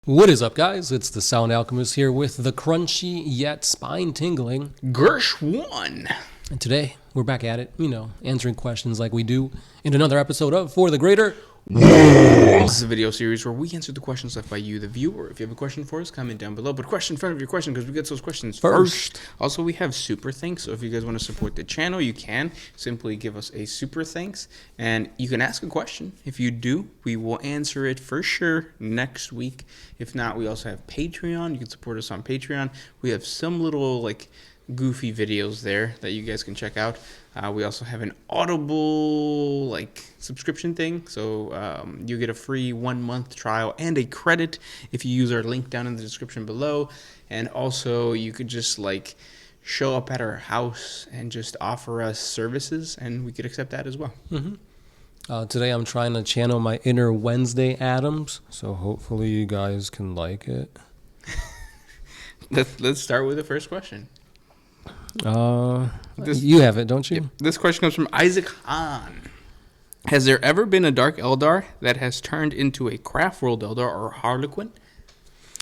What is up, guys? It's the Sound Alchemist here with the crunchy yet spine-tingling Gersh1. And today, we're back at it, answering questions like we do in another episode of For the Greater This is a video series where we answer the questions left by you, the viewer. If you have a question for us, comment down below. But question in front of your question, because we get those questions first. Also, we have super thanks. So if you guys want to support the channel, you can simply give us a super thanks. And you can ask a question. If you do, we will answer it for sure next week. If not, we also have Patreon. You can support us on Patreon. We have some little, goofy videos there that you guys can check out. We also have an Audible subscription thing, so you get a free 1-month trial and a credit if you use our link down in the description below. And also you could just show up at our house and just offer us services, and we could accept that as well. Today I'm trying to channel my inner Wednesday Addams, so hopefully you guys can like it. Let's start with the first question. You have it, don't you? Yep. This question comes from Isaac Hahn. Has there ever been a Dark Eldar that has turned into a Craftworld Eldar or Harlequin?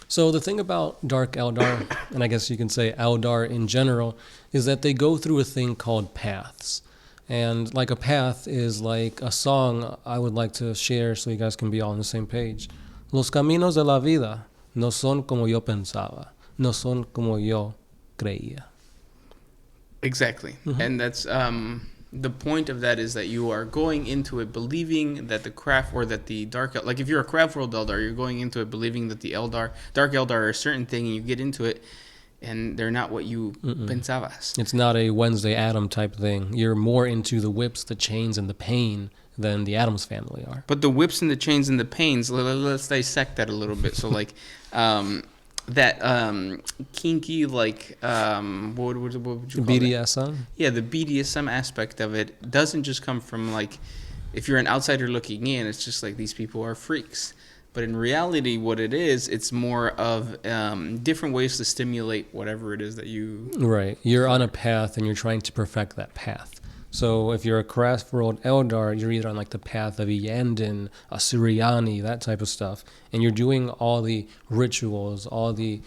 So the thing about Dark Eldar, and I guess you can say Eldar in general, is that they go through a thing called paths. And like a path is like a song I would like to share so you guys can be all on the same page. Los caminos de la vida no son como yo pensaba, no son como yo creía. Exactly. And that's the point of that is that you are going into it believing that the craft or that the dark, if you're a Craftworld Eldar, you're going into it believing that the Dark Eldar are a certain thing, and you get into it and they're not what you pensabas. It's not a Wednesday Adam type thing. You're more into the whips, the chains, and the pain than the Addams family are. But the whips and the chains and the pains, let's dissect that a little bit. So that kinky what would you call BDSM? it? Yeah, the BDSM aspect of it doesn't just come from if you're an outsider looking in, it's just these people are freaks. But in reality, what it is, it's more of different ways to stimulate whatever it is that you... Right. You're on a path and you're trying to perfect that path. So if you're a Craftworld Eldar, you're either on the path of Yandin, Asuriani, that type of stuff, and you're doing all the rituals, all the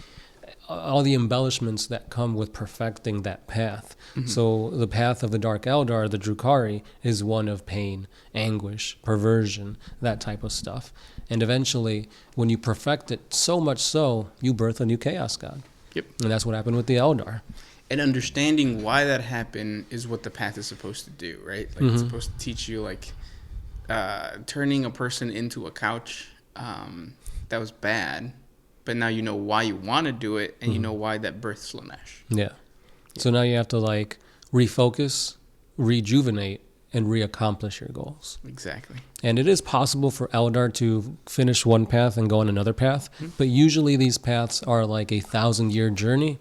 embellishments that come with perfecting that path. So the path of the Dark Eldar, the Drukhari, is one of pain, anguish, perversion, that type of stuff. And eventually, when you perfect it so much so, you birth a new Chaos God. Yep. And that's what happened with the Eldar. And understanding why that happened is what the path is supposed to do, right? It's supposed to teach you, turning a person into a couch that was bad, but now you know why you want to do it, and you know why that births Slanesh. Yeah. So now you have to, refocus, rejuvenate, and reaccomplish your goals. Exactly. And it is possible for Eldar to finish one path and go on another path, but usually these paths are a 1,000-year journey.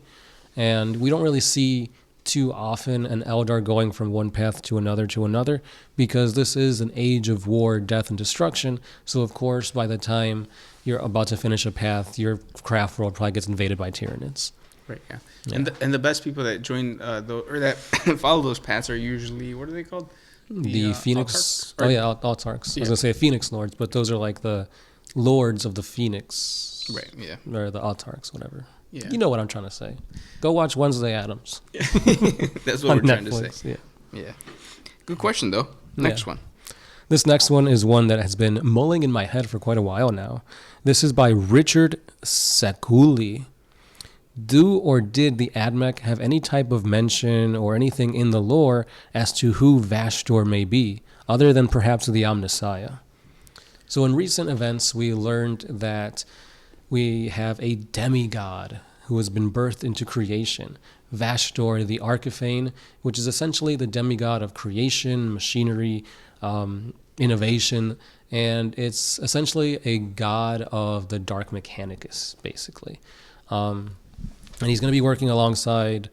And we don't really see too often an Eldar going from one path to another, because this is an age of war, death, and destruction. So, of course, by the time you're about to finish a path, your craft world probably gets invaded by Tyranids. Right, yeah. And the best people that join, or that follow those paths are usually, what are they called? The Phoenix... Autarchs. I was going to say Phoenix Lords, but those are the Lords of the Phoenix. Right, yeah. Or the Autarchs, whatever. Yeah. You know what I'm trying to say. Go watch Wednesday Addams. That's what we're trying to say. Yeah. Good question, though. Next one. This next one is one that has been mulling in my head for quite a while now. This is by Richard Sekuli. Do or did the AdMech have any type of mention or anything in the lore as to who Vashtor may be, other than perhaps the Omnissiah? So in recent events, we learned that we have a demigod who has been birthed into creation, Vashtor the Archiphane, which is essentially the demigod of creation, machinery, innovation, and it's essentially a god of the Dark Mechanicus, basically. And he's going to be working alongside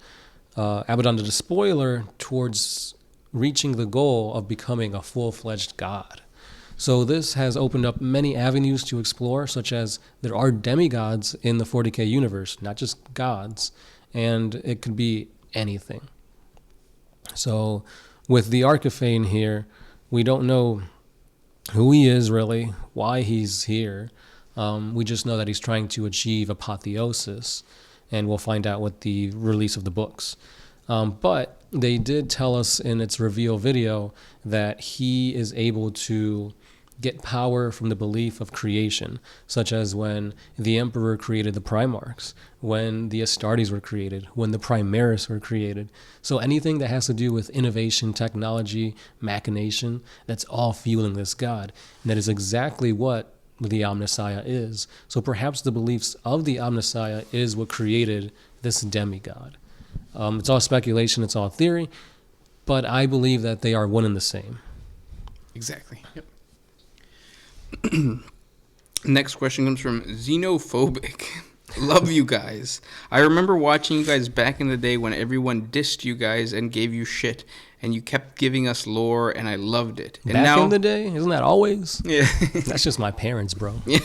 Abaddon the Despoiler towards reaching the goal of becoming a full-fledged god. So this has opened up many avenues to explore, such as there are demigods in the 40K universe, not just gods, and it could be anything. So with the Archiphane here, we don't know who he is really, why he's here, We just know that he's trying to achieve apotheosis, and we'll find out with the release of the books. But they did tell us in its reveal video that he is able to get power from the belief of creation, such as when the Emperor created the Primarchs, when the Astartes were created, when the Primaris were created. So anything that has to do with innovation, technology, machination, that's all fueling this god. And that is exactly what the Omnissiah is. So perhaps the beliefs of the Omnissiah is what created this demigod. It's all speculation, it's all theory, but I believe that they are one and the same. Exactly. Yep. Next question comes from Xenophobic. Love you guys. I remember watching you guys back in the day when everyone dissed you guys and gave you shit, and you kept giving us lore, and I loved it. And back now, in the day? Isn't that always? Yeah. That's just my parents, bro. Yeah.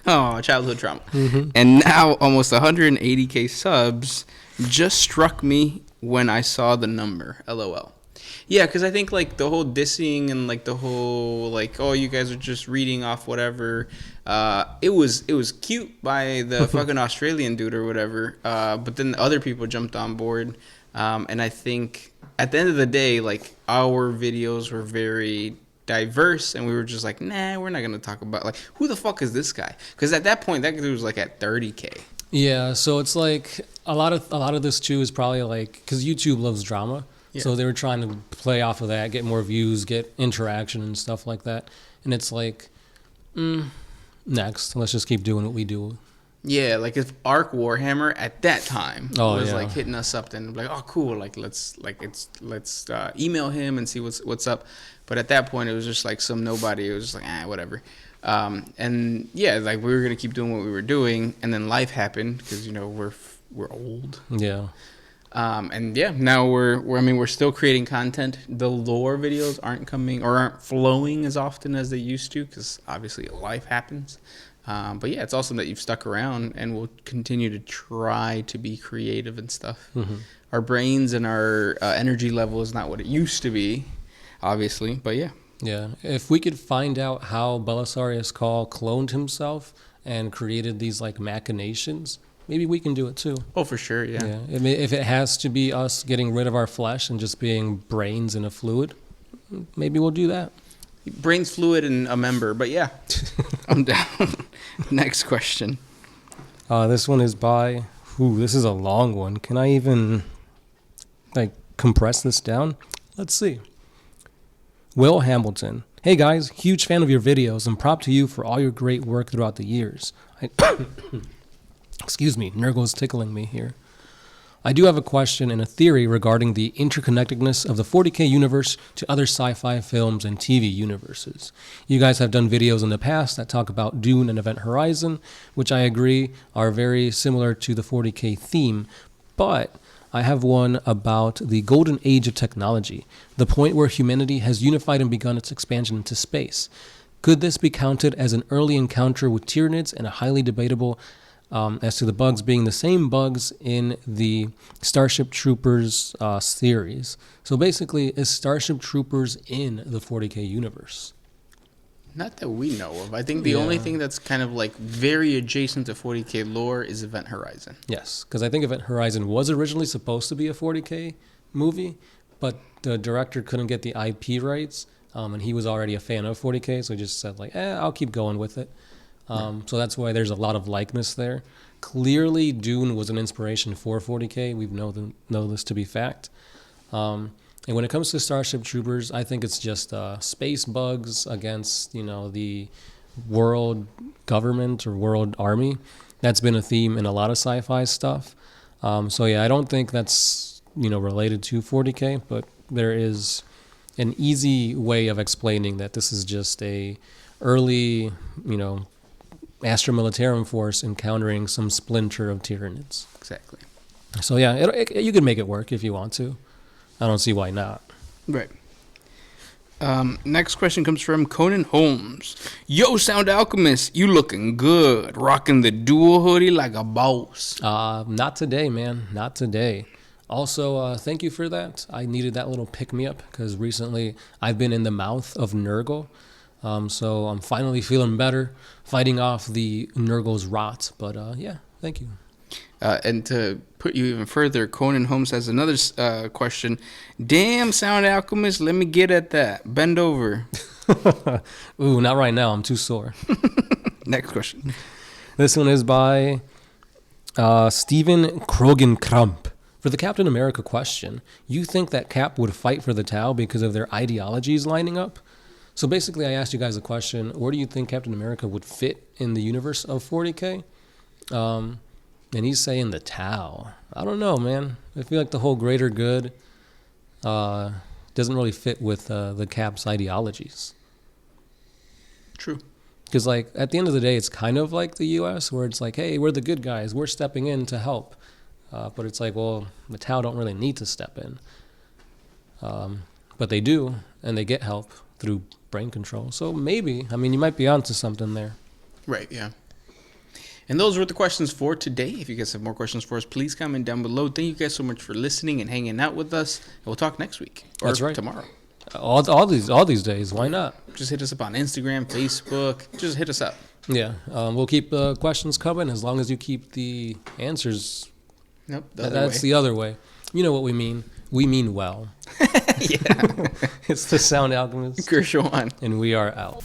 Oh, childhood trauma. Mm-hmm. And now almost 180K subs just struck me when I saw the number. LOL. Yeah, because I think like the whole dissing and like the whole like, oh, you guys are just reading off whatever. It was cute by the fucking Australian dude or whatever. But then other people jumped on board. And I think at the end of the day, like our videos were very diverse, and we were just like, nah, we're not gonna talk about like who the fuck is this guy? Because at that point, that dude was like at 30K. Yeah, so it's like a lot of this too is probably like because YouTube loves drama. Yeah. So they were trying to play off of that, get more views, get interaction and stuff like that. And it's like, next, let's just keep doing what we do. Yeah, like if Arc Warhammer at that time was yeah. like hitting us up, then like, oh cool, like let's email him and see what's up. But at that point, it was just like some nobody. It was just like whatever. And yeah, like we were gonna keep doing what we were doing, and then life happened because we're old. Yeah. And yeah, now we're still creating content. The lore videos aren't coming or aren't flowing as often as they used to because obviously life happens. But yeah, it's awesome that you've stuck around, and we'll continue to try to be creative and stuff. Mm-hmm. Our brains and our energy level is not what it used to be, obviously, but yeah. Yeah, if we could find out how Belisarius Cawl cloned himself and created these like machinations, maybe we can do it too. Oh, for sure, yeah. If it has to be us getting rid of our flesh and just being brains in a fluid, maybe we'll do that. Brains, fluid, and a member, but yeah, I'm down. Next question. This one is by, this is a long one. Can I even like compress this down? Let's see. Will Hamilton. Hey guys, huge fan of your videos and prop to you for all your great work throughout the years. Excuse me, Nurgle's tickling me here. I do have a question and a theory regarding the interconnectedness of the 40K universe to other sci-fi films and TV universes. You guys have done videos in the past that talk about Dune and Event Horizon, which I agree are very similar to the 40K theme, but I have one about the golden age of technology, the point where humanity has unified and begun its expansion into space. Could this be counted as an early encounter with Tyranids and a highly debatable as to the bugs being the same bugs in the Starship Troopers series? So basically, is Starship Troopers in the 40K universe? Not that we know of. I think the only thing that's kind of like very adjacent to 40K lore is Event Horizon. Yes, because I think Event Horizon was originally supposed to be a 40K movie, but the director couldn't get the IP rights, and he was already a fan of 40K, so he just said like, I'll keep going with it. So that's why there's a lot of likeness there. Clearly, Dune was an inspiration for 40K. We know this to be fact. And when it comes to Starship Troopers, I think it's just space bugs against, the world government or world army. That's been a theme in a lot of sci-fi stuff. So yeah, I don't think that's, related to 40K, but there is an easy way of explaining that this is just a early, Astra Militarum force encountering some splinter of Tyranids. Exactly. So yeah, you can make it work if you want to. I don't see why not. Right. Next question comes from Conan Holmes. Yo, Sound Alchemist, you looking good. Rocking the dual hoodie like a boss. Not today, man. Not today. Also, thank you for that. I needed that little pick-me-up because recently I've been in the mouth of Nurgle. So I'm finally feeling better, fighting off the Nurgle's rot. But yeah, thank you. And to put you even further, Conan Holmes has another question. Damn, Sound Alchemist, let me get at that. Bend over. Ooh, not right now. I'm too sore. Next question. This one is by Stephen Krogenkramp. For the Captain America question, you think that Cap would fight for the Tau because of their ideologies lining up? So basically, I asked you guys a question. Where do you think Captain America would fit in the universe of 40K? And he's saying the Tau. I don't know, man. I feel like the whole greater good doesn't really fit with the Cap's ideologies. True. Because, like, at the end of the day, it's kind of like the U.S., where it's like, hey, we're the good guys. We're stepping in to help. But it's like, well, the Tau don't really need to step in. But they do, and they get help through brain control. So maybe, I mean, you might be onto something there. Right, yeah. And those were the questions for today. If you guys have more questions for us, please comment down below. Thank you guys so much for listening and hanging out with us. And we'll talk next week. Or That's right. Tomorrow. All these days. Why not? Just hit us up on Instagram, Facebook. Just hit us up. Yeah. We'll keep the questions coming as long as you keep the answers. Nope. That's the other way. You know what we mean. We mean well. Yeah. It's the Sound Alchemist. Kershaw on. And we are out.